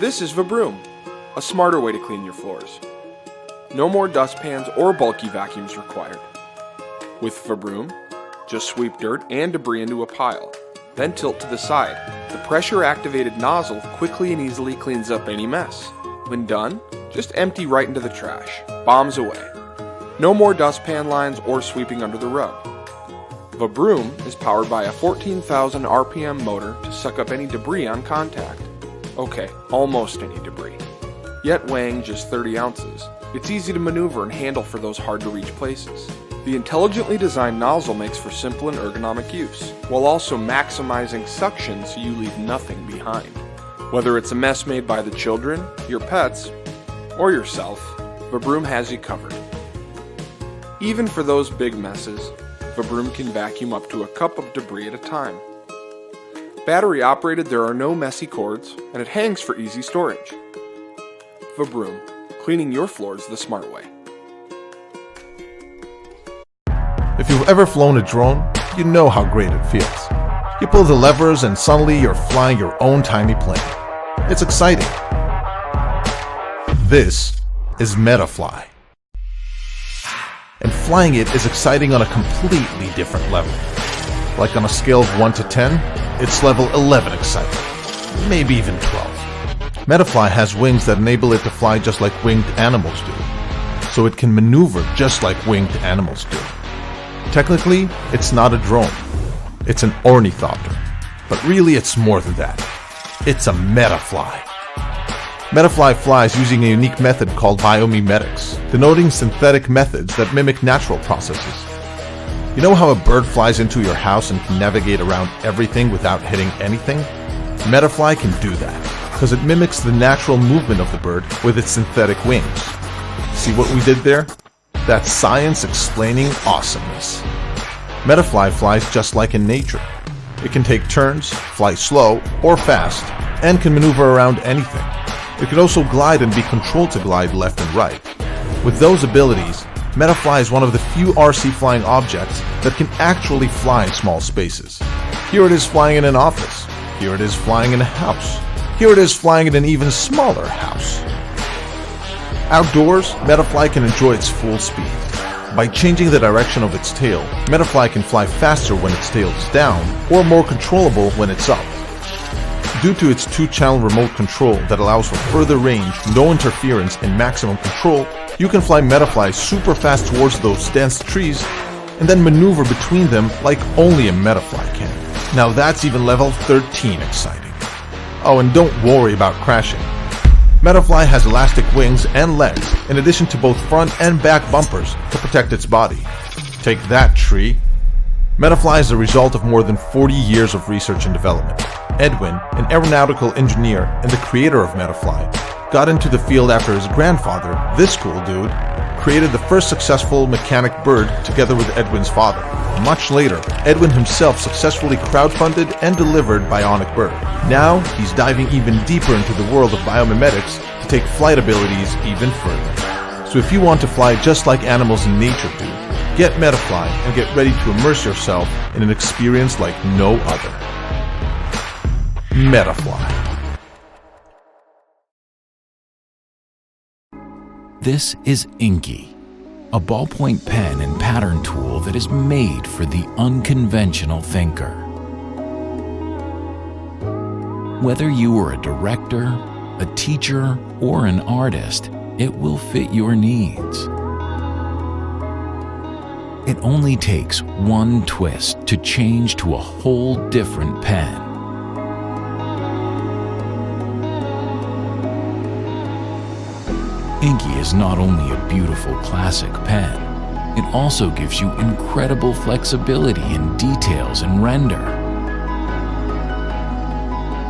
This is Vabroom, a smarter way to clean your floors. No more dustpans or bulky vacuums required. With Vabroom, just sweep dirt and debris into a pile, then tilt to the side. The pressure-activated nozzle quickly and easily cleans up any mess. When done, just empty right into the trash. Bombs away. No more dustpan lines or sweeping under the rug. Vabroom is powered by a 14,000 RPM motor to suck up any debris on contact. Okay, almost any debris. Yet weighing just 30 ounces, it's easy to maneuver and handle for those hard-to-reach places. The intelligently designed nozzle makes for simple and ergonomic use, while also maximizing suction so you leave nothing behind. Whether it's a mess made by the children, your pets, or yourself, Vabroom has you covered. Even for those big messes, Vabroom can vacuum up to a cup of debris at a time. Battery operated, there are no messy cords, and it hangs for easy storage. Vabroom, cleaning your floors the smart way. If you've ever flown a drone, you know how great it feels. You pull the levers and suddenly you're flying your own tiny plane. It's exciting. This is Metafly. And flying it is exciting on a completely different level. Like on a scale of 1 to 10, it's level 11 exciting. Maybe even 12. Metafly has wings that enable it to fly just like winged animals do. So it can maneuver just like winged animals do. Technically, it's not a drone. It's an ornithopter. But really, it's more than that. It's a Metafly. Metafly flies using a unique method called biomimetics, denoting synthetic methods that mimic natural processes. You know how a bird flies into your house and can navigate around everything without hitting anything? Metafly can do that, because it mimics the natural movement of the bird with its synthetic wings. See what we did there? That's science explaining awesomeness. Metafly flies just like in nature. It can take turns, fly slow or fast, and can maneuver around anything. It can also glide and be controlled to glide left and right. With those abilities, Metafly is one of the few RC flying objects that can actually fly in small spaces. Here it is flying in an office. Here it is flying in a house. Here it is flying in an even smaller house. Outdoors, Metafly can enjoy its full speed. By changing the direction of its tail, Metafly can fly faster when its tail is down, or more controllable when it's up. Due to its 2-channel remote control that allows for further range, no interference, and maximum control, you can fly Metafly super fast towards those dense trees, and then maneuver between them like only a Metafly can. Now that's even level 13 exciting. Oh, and don't worry about crashing. Metafly has elastic wings and legs, in addition to both front and back bumpers to protect its body. Take that, tree! Metafly is the result of more than 40 years of research and development. Edwin, an aeronautical engineer and the creator of Metafly, got into the field after his grandfather, this cool dude, created the first successful mechanic bird together with Edwin's father. Much later, Edwin himself successfully crowdfunded and delivered Bionic Bird. Now, he's diving even deeper into the world of biomimetics to take flight abilities even further. So if you want to fly just like animals in nature do, get Metafly and get ready to immerse yourself in an experience like no other. Metafly. This is Inky, a ballpoint pen and pattern tool that is made for the unconventional thinker. Whether you are a director, a teacher, or an artist, it will fit your needs. It only takes one twist to change to a whole different pen. Inky is not only a beautiful classic pen, it also gives you incredible flexibility in details and render.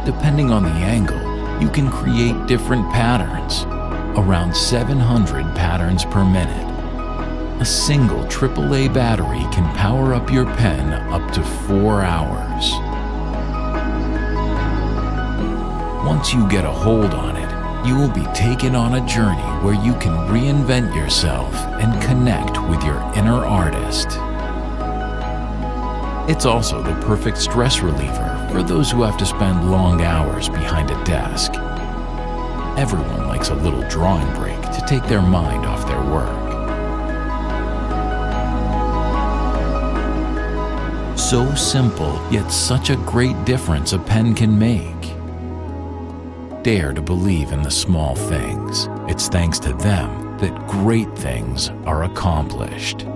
Depending on the angle, you can create different patterns, around 700 patterns per minute. A single AAA battery can power up your pen up to 4 hours. Once you get a hold on it, you will be taken on a journey where you can reinvent yourself and connect with your inner artist. It's also the perfect stress reliever for those who have to spend long hours behind a desk. Everyone likes a little drawing break to take their mind off their work. So simple, yet such a great difference a pen can make. Dare to believe in the small things. It's thanks to them that great things are accomplished.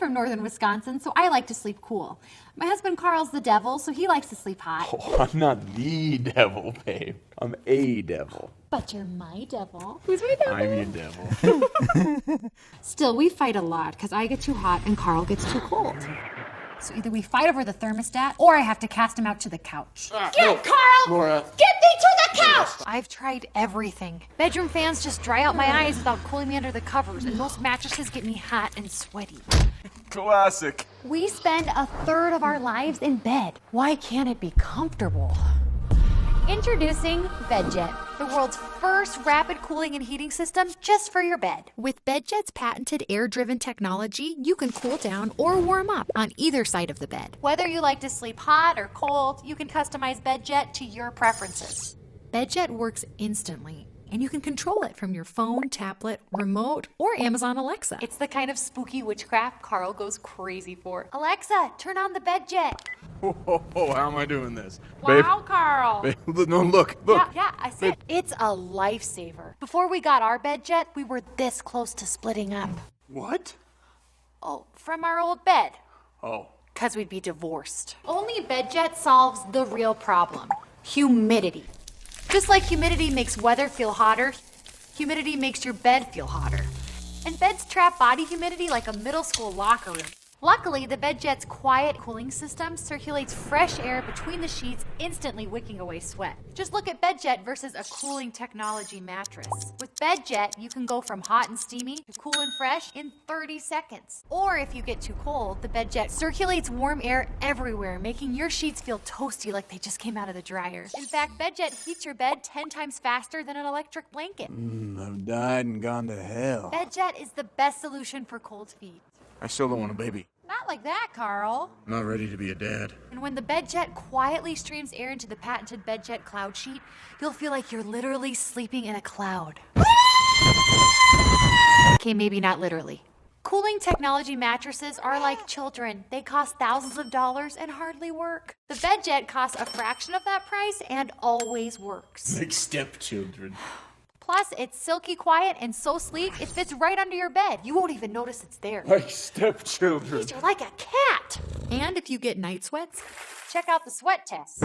Northern Wisconsin, so I like to sleep cool. My husband Carl's the devil, so he likes to sleep hot. Oh, I'm not the devil, babe. I'm a devil. But you're my devil. Who's my devil? I'm your devil. Still, we fight a lot because I get too hot and Carl gets too cold. So either we fight over the thermostat or I have to cast him out to the couch. Get Carl! Laura. Get me to the couch! I've tried everything. Bedroom fans just dry out my eyes without cooling me under the covers, and most mattresses get me hot and sweaty. Classic. We spend a third of our lives in bed. Why can't it be comfortable? Introducing BedJet, the world's first rapid cooling and heating system just for your bed. With BedJet's patented air-driven technology, you can cool down or warm up on either side of the bed. Whether you like to sleep hot or cold, you can customize BedJet to your preferences. BedJet works instantly, and you can control it from your phone, tablet, remote, or Amazon Alexa. It's the kind of spooky witchcraft Carl goes crazy for. Alexa, turn on the BedJet. Oh, how am I doing this? Wow, Carl. Babe, no, look. Yeah, I see it. It's a lifesaver. Before we got our BedJet, we were this close to splitting up. What? Oh, from our old bed. Oh. Because we'd be divorced. Only BedJet solves the real problem, humidity. Just like humidity makes weather feel hotter, humidity makes your bed feel hotter. And beds trap body humidity like a middle school locker room. Luckily, the BedJet's quiet cooling system circulates fresh air between the sheets, instantly wicking away sweat. Just look at BedJet versus a cooling technology mattress. With BedJet, you can go from hot and steamy to cool and fresh in 30 seconds. Or if you get too cold, the BedJet circulates warm air everywhere, making your sheets feel toasty like they just came out of the dryer. In fact, BedJet heats your bed 10 times faster than an electric blanket. I've died and gone to hell. BedJet is the best solution for cold feet. I still don't want a baby. Not like that, Carl. I'm not ready to be a dad. And when the BedJet quietly streams air into the patented BedJet cloud sheet, you'll feel like you're literally sleeping in a cloud. Okay, maybe not literally. Cooling technology mattresses are like children. They cost thousands of dollars and hardly work. The BedJet costs a fraction of that price and always works. Like stepchildren. Plus, it's silky quiet and so sleek, it fits right under your bed. You won't even notice it's there. Like stepchildren. You're like a cat. And if you get night sweats, check out the sweat test.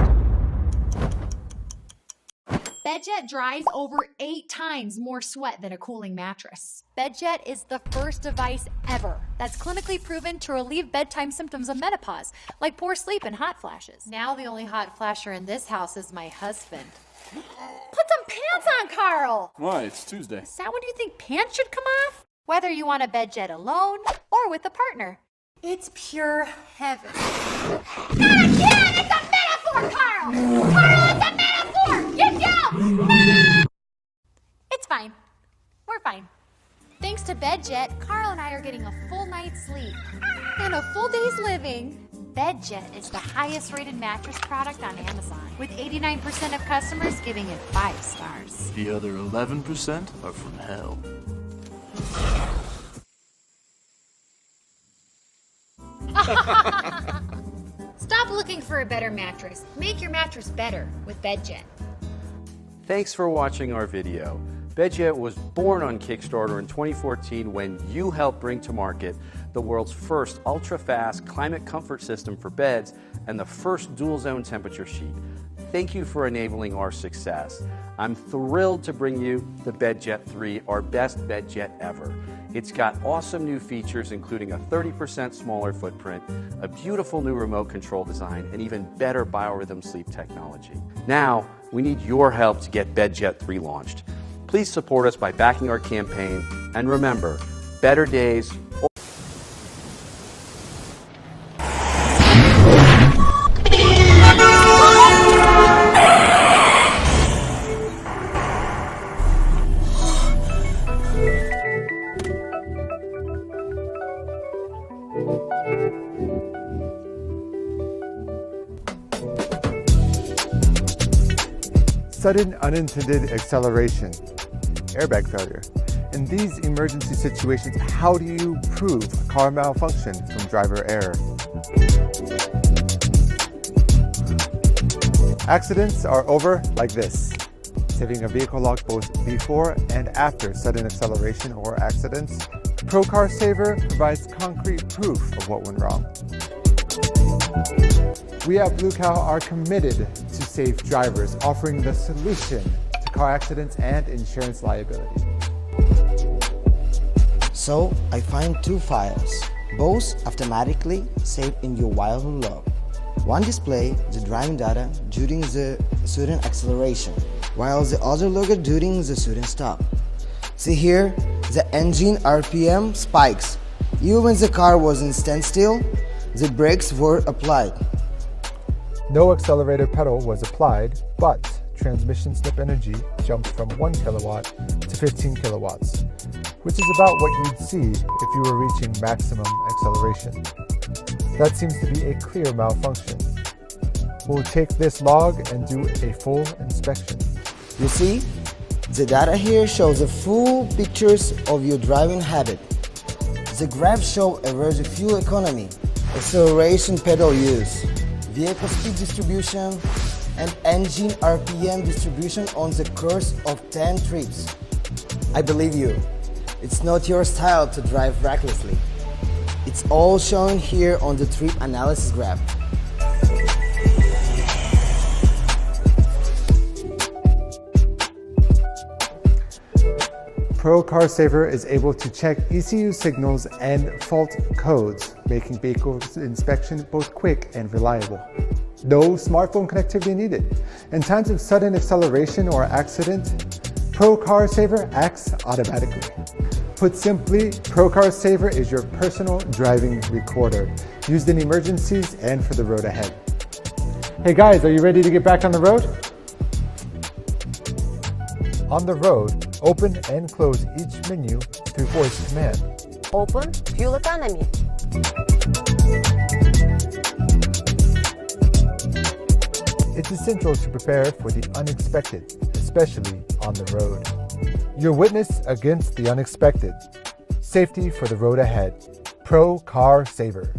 BedJet dries over 8 times more sweat than a cooling mattress. BedJet is the first device ever that's clinically proven to relieve bedtime symptoms of menopause, like poor sleep and hot flashes. Now the only hot flasher in this house is my husband. Put some pants on, Carl! Why? It's Tuesday. Is that when you think pants should come off? Whether you want a BedJet alone or with a partner. It's pure heaven. Not again! It's a metaphor, Carl! Carl, it's a metaphor! Get down! No! It's fine. We're fine. Thanks to BedJet, Carl and I are getting a full night's sleep and a full day's living. BedJet is the highest rated mattress product on Amazon, with 89% of customers giving it 5 stars. The other 11% are from hell. Stop looking for a better mattress. Make your mattress better with BedJet. Thanks for watching our video. BedJet was born on Kickstarter in 2014 when you helped bring to market the world's first ultra-fast climate comfort system for beds and the first dual-zone temperature sheet. Thank you for enabling our success. I'm thrilled to bring you the BedJet 3, our best BedJet ever. It's got awesome new features, including a 30% smaller footprint, a beautiful new remote control design, and even better biorhythm sleep technology. Now, we need your help to get BedJet 3 launched. Please support us by backing our campaign, and remember, better days. Sudden unintended acceleration, airbag failure. In these emergency situations, how do you prove a car malfunction from driver error? Accidents are over like this. Saving a vehicle lock both before and after sudden acceleration or accidents, ProCar Saver provides concrete proof of what went wrong. We at Blue Cow are committed to safe drivers, offering the solution to car accidents and insurance liability. So I find 2 files, both automatically saved in your while log. One display the driving data during the sudden acceleration, while the other log during the sudden stop. See here, the engine RPM spikes. Even when the car was in standstill, the brakes were applied. No accelerator pedal was applied, but transmission slip energy jumped from 1 kilowatt to 15 kilowatts, which is about what you'd see if you were reaching maximum acceleration. That seems to be a clear malfunction. We'll take this log and do a full inspection. You see, the data here shows the full pictures of your driving habit. The graphs show average fuel economy, acceleration pedal use, vehicle speed distribution, and engine RPM distribution on the course of 10 trips. I believe you. It's not your style to drive recklessly. It's all shown here on the trip analysis graph. ProCar Saver is able to check ECU signals and fault codes, making vehicle inspection both quick and reliable. No smartphone connectivity needed. In times of sudden acceleration or accident, ProCar Saver acts automatically. Put simply, ProCar Saver is your personal driving recorder, used in emergencies and for the road ahead. Hey guys, are you ready to get back on the road? On the road, open and close each menu through voice command. Open fuel economy. It's essential to prepare for the unexpected, especially on the road. Your witness against the unexpected. Safety for the road ahead. Pro Car Saver.